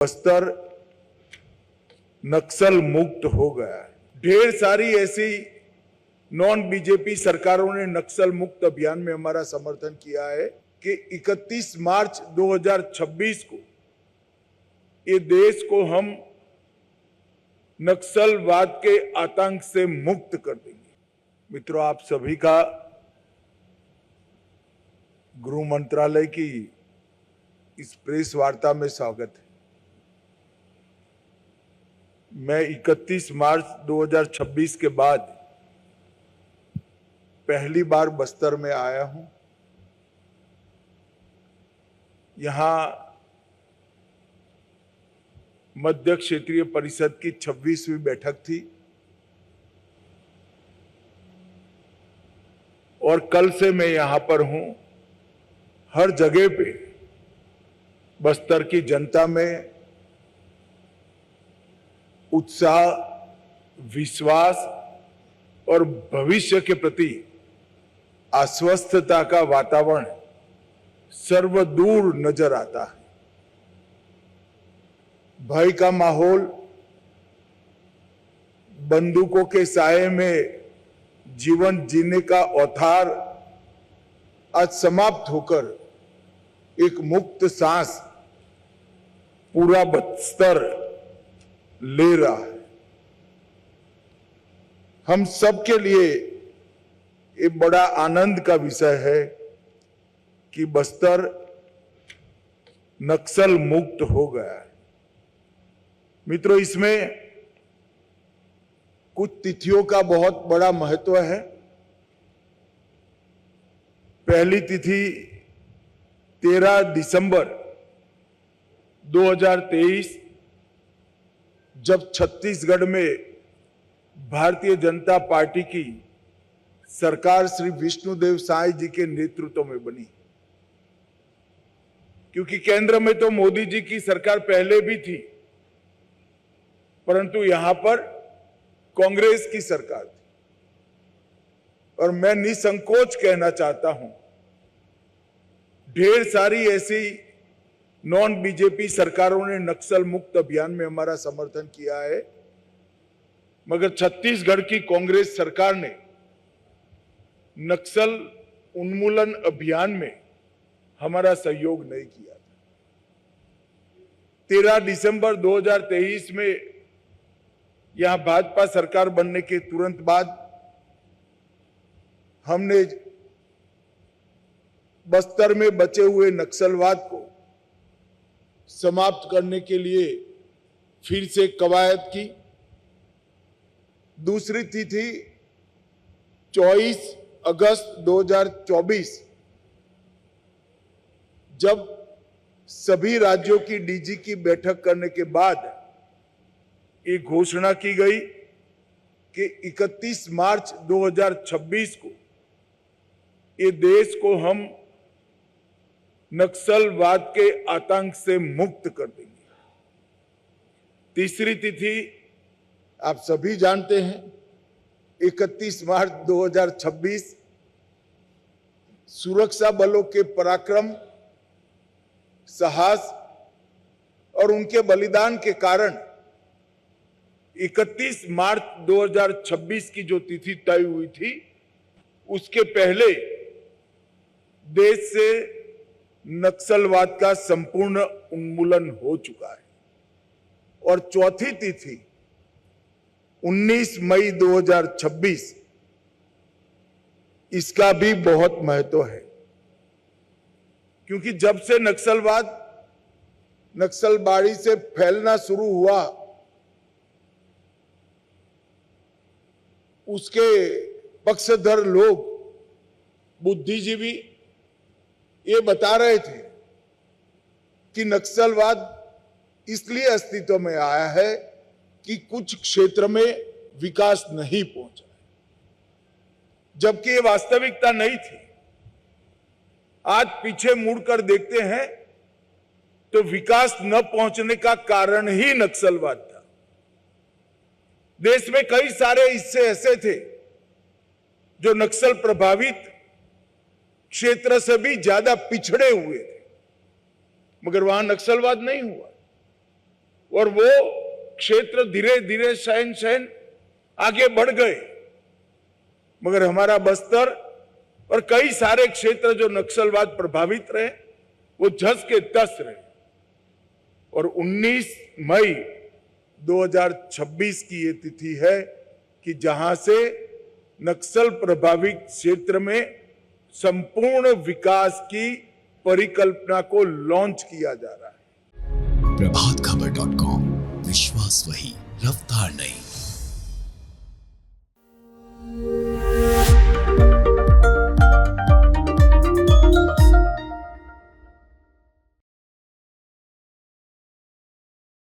बस्तर नक्सल मुक्त हो गया है। ढेर सारी ऐसी नॉन बीजेपी सरकारों ने नक्सल मुक्त अभियान में हमारा समर्थन किया है कि 31 मार्च 2026 को ये देश को हम नक्सलवाद के आतंक से मुक्त कर देंगे। मित्रों, आप सभी का गृह मंत्रालय की इस प्रेस वार्ता में स्वागत है। मैं 31 मार्च 2026 के बाद पहली बार बस्तर में आया हूं। यहां मध्य क्षेत्रीय परिषद की 26वीं बैठक थी और कल से मैं यहां पर हूं। हर जगह पे बस्तर की जनता में उत्साह, विश्वास और भविष्य के प्रति आश्वस्तता का वातावरण सर्वदूर नजर आता है। भय का माहौल, बंदूकों के साये में जीवन जीने का औथार आज समाप्त होकर एक मुक्त सांस पूरा बस्तर ले रहा है। हम सबके लिए एक बड़ा आनंद का विषय है कि बस्तर नक्सल मुक्त हो गया है। मित्रों, इसमें कुछ तिथियों का बहुत बड़ा महत्व है। पहली तिथि 13 दिसंबर 2023, जब छत्तीसगढ़ में भारतीय जनता पार्टी की सरकार श्री विष्णुदेव साय जी के नेतृत्व में बनी। क्योंकि केंद्र में तो मोदी जी की सरकार पहले भी थी, परंतु यहां पर कांग्रेस की सरकार थी। और मैं निसंकोच कहना चाहता हूं, ढेर सारी ऐसी नॉन बीजेपी सरकारों ने नक्सल मुक्त अभियान में हमारा समर्थन किया है, मगर छत्तीसगढ़ की कांग्रेस सरकार ने नक्सल उन्मूलन अभियान में हमारा सहयोग नहीं किया था। 13 दिसंबर 2023 में यहां भाजपा सरकार बनने के तुरंत बाद हमने बस्तर में बचे हुए नक्सलवाद को समाप्त करने के लिए फिर से कवायद की। दूसरी तिथि 24 अगस्त 2024, जब सभी राज्यों की डीजी की बैठक करने के बाद ये घोषणा की गई कि 31 मार्च 2026 को ये देश को हम नक्सलवाद के आतंक से मुक्त कर देंगे। तीसरी तिथि आप सभी जानते हैं, 31 मार्च 2026, सुरक्षा बलों के पराक्रम, साहस और उनके बलिदान के कारण 31 मार्च 2026 की जो तिथि तय हुई थी, उसके पहले देश से नक्सलवाद का संपूर्ण उन्मूलन हो चुका है। और चौथी तिथि 19 मई 2026, इसका भी बहुत महत्व है। क्योंकि जब से नक्सलबाड़ी से फैलना शुरू हुआ, उसके पक्षधर लोग, बुद्धिजीवी ये बता रहे थे कि नक्सलवाद इसलिए अस्तित्व में आया है कि कुछ क्षेत्र में विकास नहीं पहुंचा, जबकि ये वास्तविकता नहीं थी। आज पीछे मुड़कर देखते हैं तो विकास न पहुंचने का कारण ही नक्सलवाद था। देश में कई सारे हिस्से ऐसे थे जो नक्सल प्रभावित क्षेत्र से भी ज्यादा पिछड़े हुए थे, मगर वहां नक्सलवाद नहीं हुआ। और वो क्षेत्र धीरे धीरे सहन आगे बढ़ गए, मगर हमारा बस्तर और कई सारे क्षेत्र जो नक्सलवाद प्रभावित रहे वो झस के तस रहे। और 19 मई 2026 की ये तिथि है कि जहां से नक्सल प्रभावित क्षेत्र में संपूर्ण विकास की परिकल्पना को लॉन्च किया जा रहा है। प्रभातखबर.com, विश्वास वही, रफ्तार नहीं।